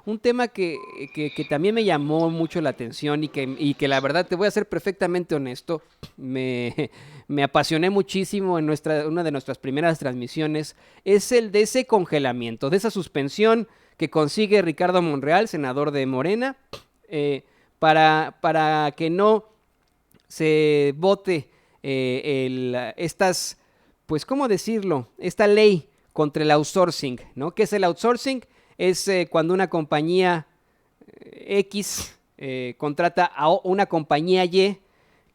un tema que también me llamó mucho la atención y que la verdad te voy a ser perfectamente honesto, me, me apasioné muchísimo en una de nuestras primeras transmisiones, es el de ese congelamiento, de esa suspensión que consigue Ricardo Monreal, senador de Morena, eh, para que no se vote pues, ¿cómo decirlo? Esta ley contra el outsourcing, ¿no? ¿Qué es el outsourcing? Es cuando una compañía X contrata a una compañía Y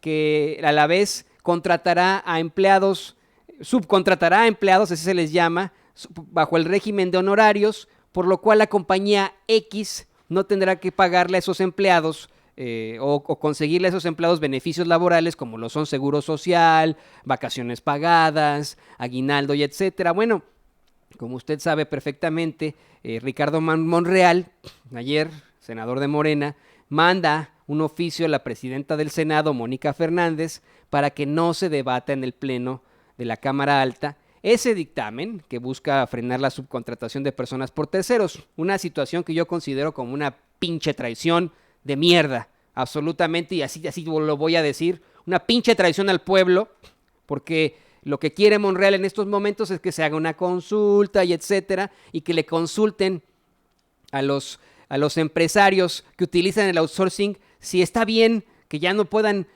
que a la vez contratará a empleados, subcontratará a empleados, así se les llama, bajo el régimen de honorarios, por lo cual la compañía X no tendrá que pagarle a esos empleados o conseguirle a esos empleados beneficios laborales como lo son seguro social, vacaciones pagadas, aguinaldo y etcétera. Bueno, como usted sabe perfectamente, Ricardo Monreal, ayer senador de Morena, manda un oficio a la presidenta del Senado, Mónica Fernández, para que no se debata en el Pleno de la Cámara Alta ese dictamen que busca frenar la subcontratación de personas por terceros. Una situación que yo considero como una pinche traición de mierda, absolutamente, y así lo voy a decir, una pinche traición al pueblo, porque lo que quiere Monreal en estos momentos es que se haga una consulta y etcétera, y que le consulten a los empresarios que utilizan el outsourcing si está bien que ya no puedan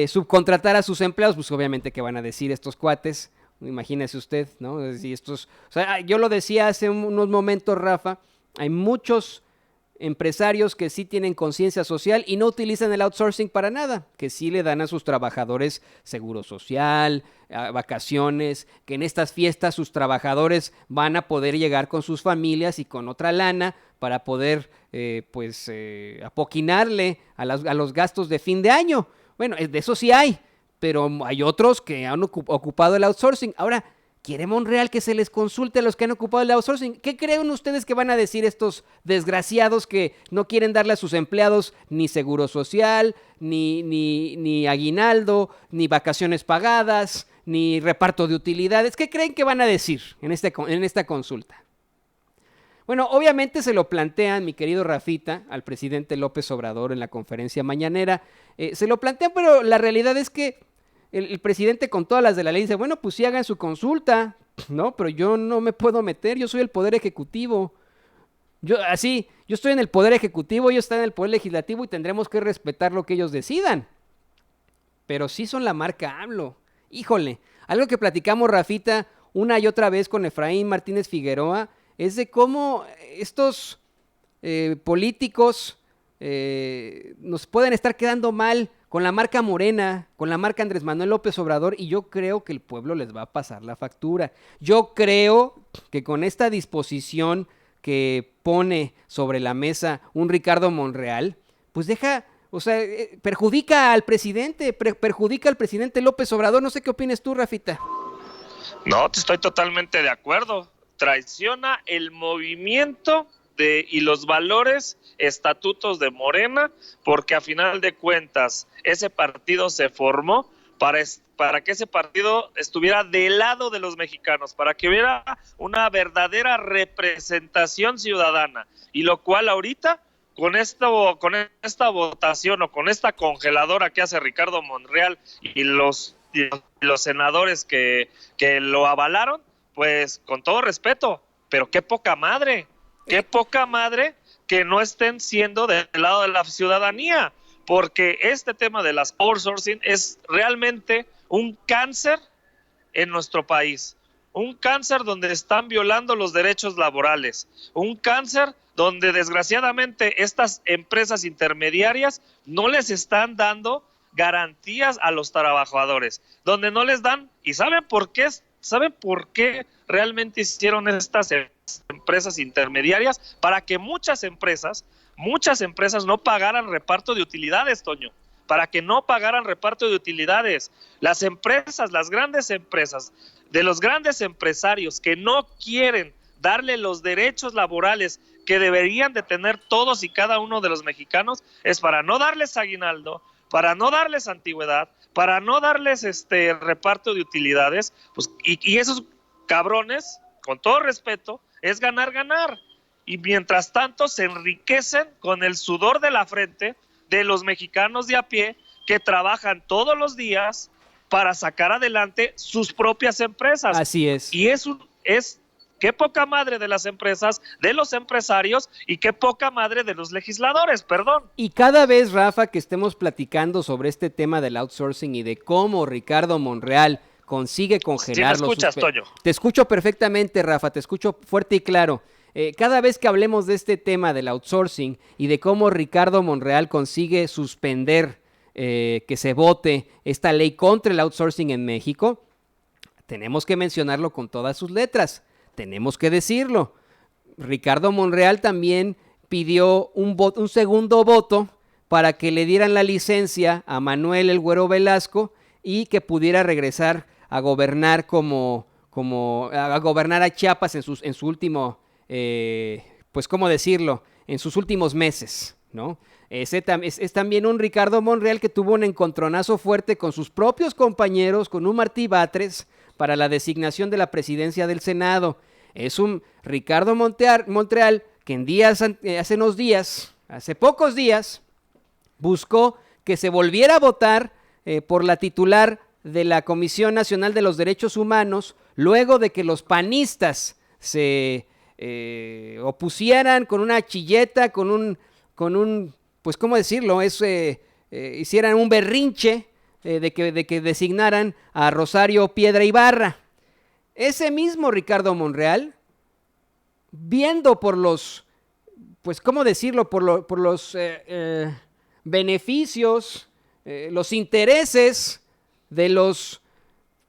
subcontratar a sus empleados. Pues obviamente que van a decir estos cuates, imagínese usted, ¿no? Si estos, o sea, yo lo decía hace unos momentos, Rafa, hay muchos empresarios que sí tienen conciencia social y no utilizan el outsourcing para nada, que sí le dan a sus trabajadores seguro social, vacaciones, que en estas fiestas sus trabajadores van a poder llegar con sus familias y con otra lana para poder apoquinarle a los gastos de fin de año. Bueno, de eso sí hay, pero hay otros que han ocupado el outsourcing. Ahora, ¿quiere Monreal que se les consulte a los que han ocupado el outsourcing? ¿Qué creen ustedes que van a decir estos desgraciados que no quieren darle a sus empleados ni seguro social, ni aguinaldo, ni vacaciones pagadas, ni reparto de utilidades? ¿Qué creen que van a decir en esta consulta? Bueno, obviamente se lo plantean, mi querido Rafita, al presidente López Obrador en la conferencia mañanera. Se lo plantean, pero la realidad es que el presidente con todas las de la ley dice, bueno, pues sí hagan su consulta, ¿no? Pero yo no me puedo meter, yo soy el poder ejecutivo. Yo estoy en el poder ejecutivo, ellos están en el poder legislativo y tendremos que respetar lo que ellos decidan. Pero sí son la marca AMLO. Híjole, algo que platicamos, Rafita, una y otra vez con Efraín Martínez Figueroa, es de cómo estos políticos nos pueden estar quedando mal con la marca Morena, con la marca Andrés Manuel López Obrador, y yo creo que el pueblo les va a pasar la factura. Yo creo que con esta disposición que pone sobre la mesa un Ricardo Monreal, pues perjudica al presidente, perjudica al presidente López Obrador. No sé qué opines tú, Rafita. No, estoy totalmente de acuerdo. Traiciona el movimiento y los valores, estatutos de Morena, porque a final de cuentas ese partido se formó para que ese partido estuviera del lado de los mexicanos, para que hubiera una verdadera representación ciudadana, y lo cual ahorita con esta votación o con esta congeladora que hace Ricardo Monreal y los senadores que lo avalaron, pues con todo respeto, pero qué poca madre que no estén siendo del lado de la ciudadanía, porque este tema de las outsourcing es realmente un cáncer en nuestro país, un cáncer donde están violando los derechos laborales, un cáncer donde desgraciadamente estas empresas intermediarias no les están dando garantías a los trabajadores, donde no les dan, ¿y saben por qué? ¿Saben por qué realmente hicieron estas empresas intermediarias? Para que muchas empresas no pagaran reparto de utilidades, Toño, para que no pagaran reparto de utilidades. Las empresas, las grandes empresas, de los grandes empresarios que no quieren darle los derechos laborales que deberían de tener todos y cada uno de los mexicanos, es para no darles aguinaldo, para no darles antigüedad, para no darles reparto de utilidades, pues, y esos cabrones, con todo respeto, es ganar. y mientras tanto se enriquecen con el sudor de la frente de los mexicanos de a pie que trabajan todos los días para sacar adelante sus propias empresas. Así es. Y qué poca madre de las empresas, de los empresarios, y qué poca madre de los legisladores, perdón. Y cada vez, Rafa, que estemos platicando sobre este tema del outsourcing y de cómo Ricardo Monreal consigue congelar ¿Sí me escuchas, Toño? Te escucho perfectamente, Rafa, te escucho fuerte y claro. Cada vez que hablemos de este tema del outsourcing y de cómo Ricardo Monreal consigue suspender que se vote esta ley contra el outsourcing en México, tenemos que mencionarlo con todas sus letras. Tenemos que decirlo. Ricardo Monreal también pidió un segundo voto para que le dieran la licencia a Manuel el Güero Velasco y que pudiera regresar a gobernar a gobernar a Chiapas en su último, pues cómo decirlo, en sus últimos meses, ¿no? Es también un Ricardo Monreal que tuvo un encontronazo fuerte con sus propios compañeros, con un Martí Batres, para la designación de la presidencia del Senado. Es un Ricardo Monreal que hace pocos días, buscó que se volviera a votar por la titular de la Comisión Nacional de los Derechos Humanos, luego de que los panistas se opusieran con una chilleta, con un pues cómo decirlo, hicieran un berrinche de que designaran a Rosario Piedra Ibarra. Ese mismo Ricardo Monreal, viendo por los, pues cómo decirlo, por los beneficios, los intereses de los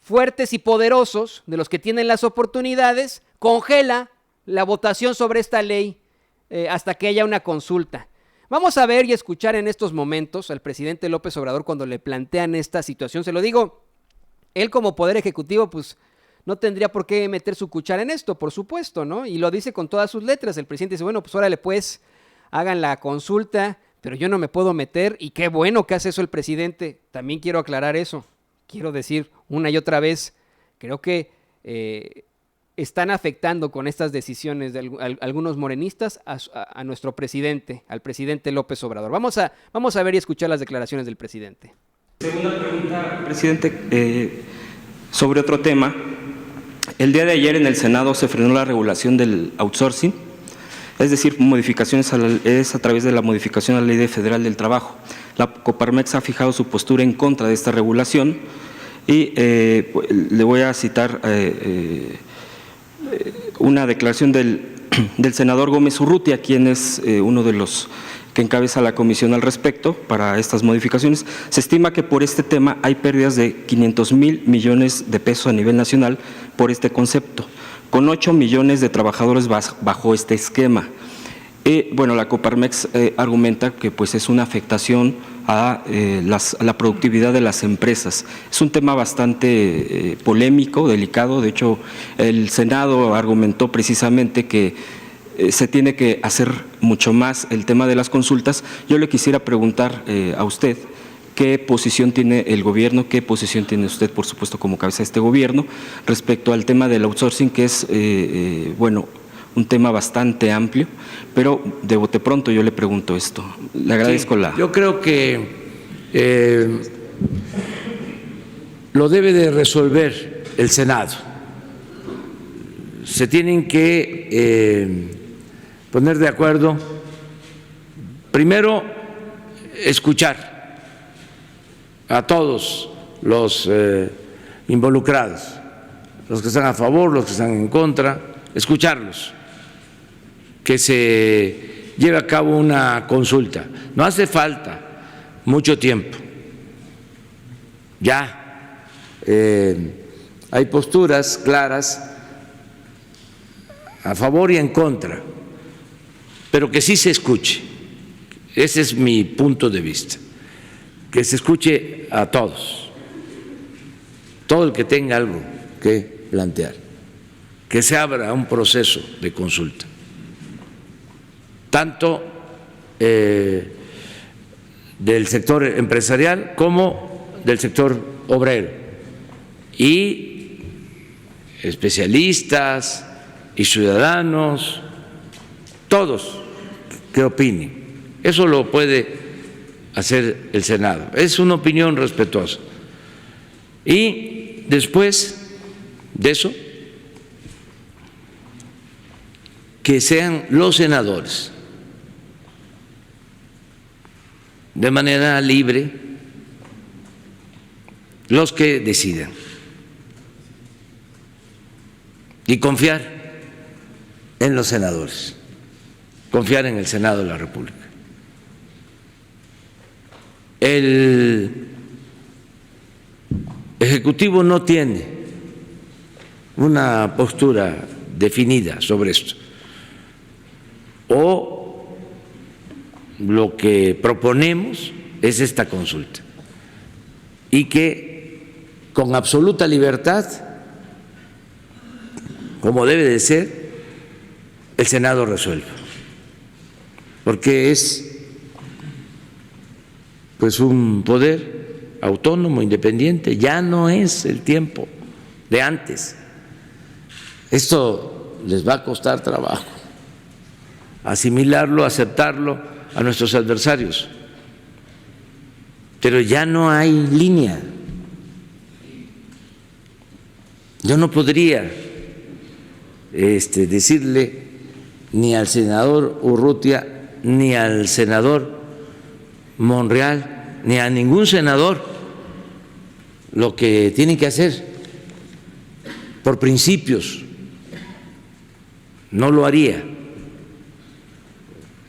fuertes y poderosos, de los que tienen las oportunidades, congela la votación sobre esta ley hasta que haya una consulta. Vamos a ver y escuchar en estos momentos al presidente López Obrador cuando le plantean esta situación. Se lo digo, él como Poder Ejecutivo, pues no tendría por qué meter su cuchara en esto, por supuesto, ¿no? Y lo dice con todas sus letras. El presidente dice, bueno, pues órale pues, hagan la consulta, pero yo no me puedo meter. Y qué bueno que hace eso el presidente. También quiero aclarar eso. Quiero decir una y otra vez, creo que están afectando con estas decisiones de algunos morenistas a nuestro presidente, al presidente López Obrador. Vamos a ver y escuchar las declaraciones del presidente. Segunda pregunta, presidente, sobre otro tema. El día de ayer en el Senado se frenó la regulación del outsourcing, es decir, modificaciones es a través de la modificación a la Ley Federal del Trabajo. La Coparmex ha fijado su postura en contra de esta regulación y le voy a citar una declaración del senador Gómez Urrutia, quien es uno de los que encabeza la comisión al respecto para estas modificaciones. Se estima que por este tema hay pérdidas de 500,000 millones de pesos a nivel nacional por este concepto, con 8 millones de trabajadores bajo este esquema. Bueno, la Coparmex argumenta que pues es una afectación a la productividad de las empresas. Es un tema bastante polémico, delicado. De hecho, el Senado argumentó precisamente que se tiene que hacer mucho más el tema de las consultas. Yo le quisiera preguntar a usted qué posición tiene el gobierno, qué posición tiene usted, por supuesto, como cabeza de este gobierno, respecto al tema del outsourcing, que es, bueno, un tema bastante amplio, pero de bote pronto yo le pregunto esto. Le agradezco Yo creo que lo debe de resolver el Senado. Se tienen que poner de acuerdo, primero escuchar a todos los involucrados, los que están a favor, los que están en contra, escucharlos, que se lleve a cabo una consulta. No hace falta mucho tiempo. Ya hay posturas claras a favor y en contra, pero que sí se escuche. Ese es mi punto de vista, que se escuche a todos, todo el que tenga algo que plantear, que se abra un proceso de consulta, tanto del sector empresarial como del sector obrero, y especialistas y ciudadanos todos que opinen. Eso lo puede hacer el Senado. Es una opinión respetuosa. Y después de eso, que sean los senadores, de manera libre, los que decidan. Y confiar en los senadores, confiar en el Senado de la República. El Ejecutivo no tiene una postura definida sobre esto. O lo que proponemos es esta consulta y que con absoluta libertad, como debe de ser, el Senado resuelva, porque es pues un poder autónomo, independiente. Ya no es el tiempo de antes. Esto les va a costar trabajo asimilarlo, aceptarlo a nuestros adversarios, pero ya no hay línea. Yo no podría decirle ni al senador Urrutia, ni al senador Monreal, ni a ningún senador lo que tienen que hacer por principios. No lo haría.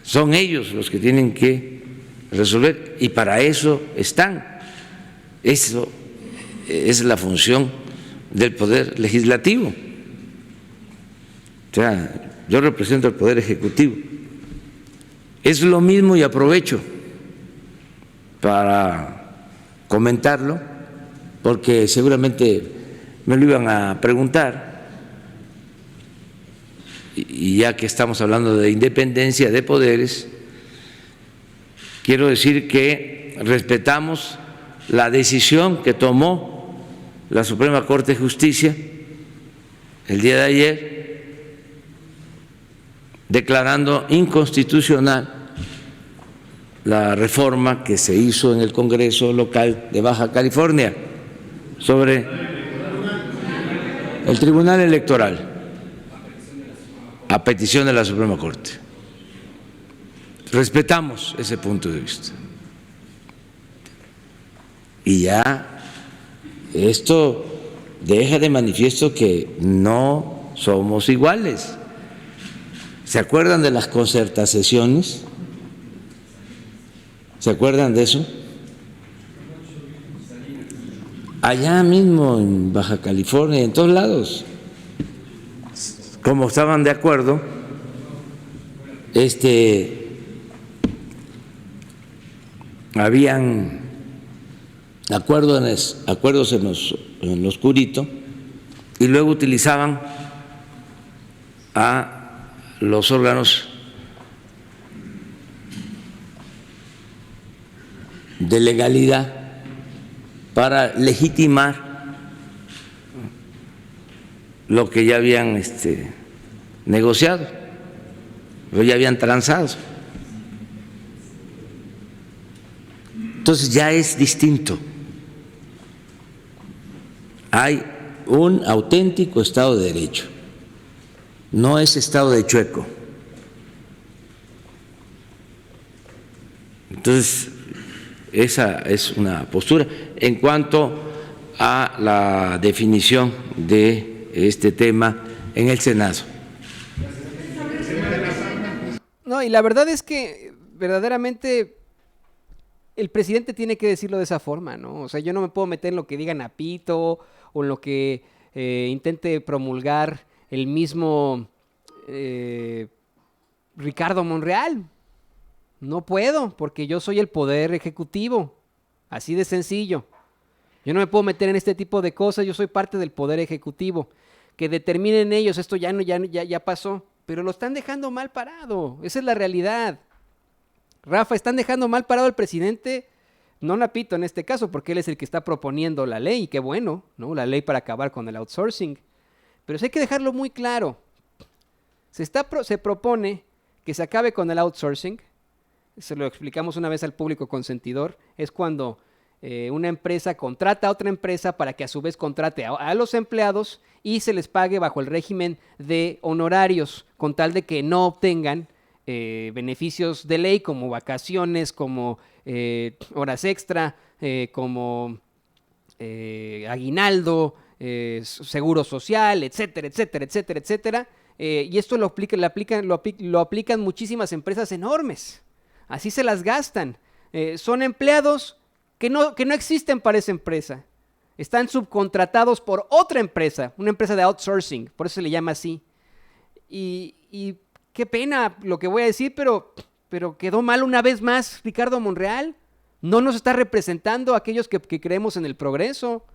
Son ellos los que tienen que resolver y para eso están. Eso es la función del Poder Legislativo. O sea, yo represento al Poder Ejecutivo. Es lo mismo y aprovecho para comentarlo, porque seguramente me lo iban a preguntar, y ya que estamos hablando de independencia de poderes, quiero decir que respetamos la decisión que tomó la Suprema Corte de Justicia el día de ayer, declarando inconstitucional la reforma que se hizo en el Congreso local de Baja California sobre el Tribunal Electoral, a petición de la Suprema Corte. Respetamos ese punto de vista. Y ya esto deja de manifiesto que no somos iguales. ¿Se acuerdan de las concertaciones? ¿Se acuerdan de eso? Allá mismo en Baja California, en todos lados. Como estaban de acuerdo, habían acuerdos en lo oscurito, y luego utilizaban a los órganos de legalidad para legitimar lo que ya habían negociado, lo ya habían transado. Entonces ya es distinto. Hay un auténtico Estado de Derecho, no es Estado de chueco. Entonces, esa es una postura. En cuanto a la definición de este tema en el Senado. No, y la verdad es que verdaderamente el presidente tiene que decirlo de esa forma, ¿no? O sea, yo no me puedo meter en lo que diga Napito o en lo que intente promulgar el mismo Ricardo Monreal. No puedo, porque yo soy el Poder Ejecutivo, así de sencillo. Yo no me puedo meter en este tipo de cosas, yo soy parte del Poder Ejecutivo. Que determinen ellos, esto ya pasó, pero lo están dejando mal parado, esa es la realidad. Rafa, están dejando mal parado al presidente, no Napito en este caso, porque él es el que está proponiendo la ley, y qué bueno, ¿no? La ley para acabar con el outsourcing. Pero sí hay que dejarlo muy claro. Se propone que se acabe con el outsourcing. Se lo explicamos una vez al público consentidor. Es cuando una empresa contrata a otra empresa para que a su vez contrate a los empleados y se les pague bajo el régimen de honorarios, con tal de que no obtengan beneficios de ley como vacaciones, como horas extra, como aguinaldo, seguro social, etcétera, etcétera, etcétera, etcétera. Y esto lo aplican muchísimas empresas enormes. Así se las gastan. Son empleados que no existen para esa empresa. Están subcontratados por otra empresa, una empresa de outsourcing, por eso se le llama así. Y qué pena lo que voy a decir, pero quedó mal una vez más Ricardo Monreal. No nos está representando a aquellos que creemos en el progreso.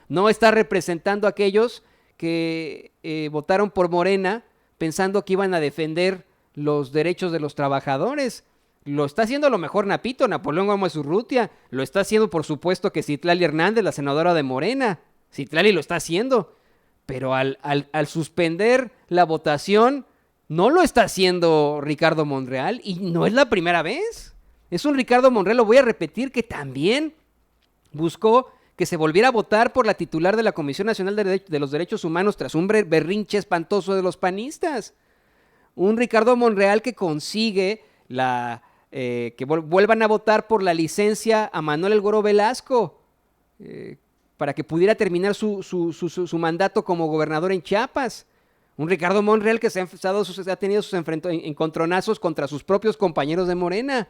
No está representando a aquellos que votaron por Morena pensando que iban a defender los derechos de los trabajadores. Lo está haciendo a lo mejor Napoleón Gómez Urrutia. Lo está haciendo, por supuesto, que Citlali Hernández, la senadora de Morena. Citlali lo está haciendo. Pero al suspender la votación, no lo está haciendo Ricardo Monreal. Y no es la primera vez. Es un Ricardo Monreal, lo voy a repetir, que también buscó que se volviera a votar por la titular de la Comisión Nacional de los Derechos Humanos tras un berrinche espantoso de los panistas. Un Ricardo Monreal que consigue que vuelvan a votar por la licencia a Manuel El Goro Velasco para que pudiera terminar su mandato como gobernador en Chiapas. Un Ricardo Monreal que ha tenido sus encontronazos contra sus propios compañeros de Morena.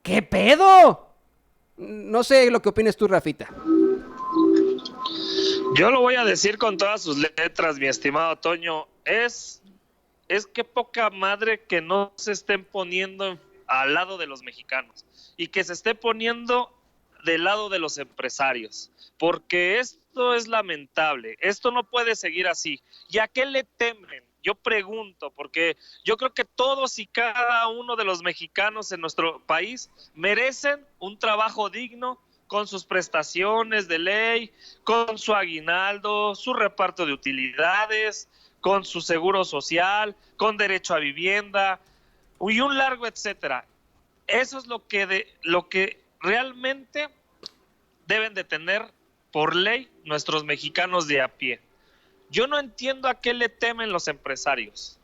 ¿Qué pedo? No sé lo que opinas tú, Rafita. Yo lo voy a decir con todas sus letras, mi estimado Toño. Es que poca madre que no se estén poniendo al lado de los mexicanos y que se esté poniendo del lado de los empresarios, porque esto es lamentable, esto no puede seguir así. ¿Y a qué le temen? Yo pregunto, porque yo creo que todos y cada uno de los mexicanos en nuestro país merecen un trabajo digno, con sus prestaciones de ley, con su aguinaldo, su reparto de utilidades, con su seguro social, con derecho a vivienda y un largo etcétera. Eso es lo que realmente deben de tener por ley nuestros mexicanos de a pie. Yo no entiendo a qué le temen los empresarios.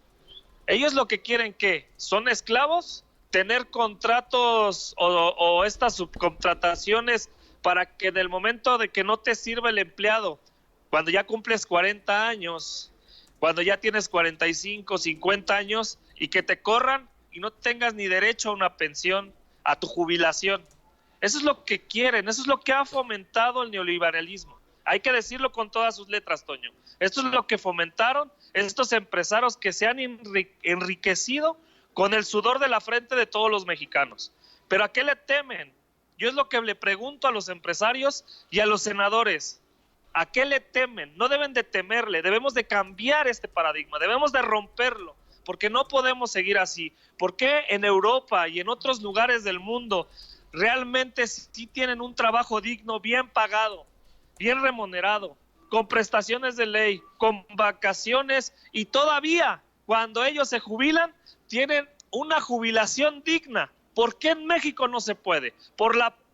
Ellos lo que quieren, ¿qué? ¿Son esclavos? ¿Tener contratos o estas subcontrataciones para que en el momento de que no te sirva el empleado, cuando ya cumples 40 años, cuando ya tienes 45, 50 años y que te corran y no tengas ni derecho a una pensión, a tu jubilación? Eso es lo que quieren, eso es lo que ha fomentado el neoliberalismo. Hay que decirlo con todas sus letras, Toño. Esto es lo que fomentaron estos empresarios que se han enriquecido con el sudor de la frente de todos los mexicanos. ¿Pero a qué le temen? Yo es lo que le pregunto a los empresarios y a los senadores. ¿A qué le temen? No deben de temerle, debemos de cambiar este paradigma, debemos de romperlo, porque no podemos seguir así. ¿Por qué en Europa y en otros lugares del mundo realmente sí tienen un trabajo digno, bien pagado, bien remunerado, con prestaciones de ley, con vacaciones, y todavía cuando ellos se jubilan tienen una jubilación digna? ¿Por qué en México no se puede?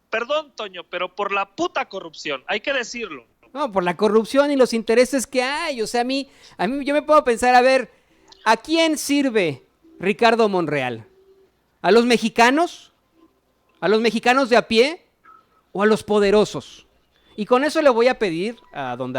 Perdón, Toño, pero por la puta corrupción, hay que decirlo. No, por la corrupción y los intereses que hay. O sea, a mí yo me puedo pensar, a ver, ¿a quién sirve Ricardo Monreal? ¿A los mexicanos? ¿A los mexicanos de a pie? ¿O a los poderosos? Y con eso le voy a pedir a don David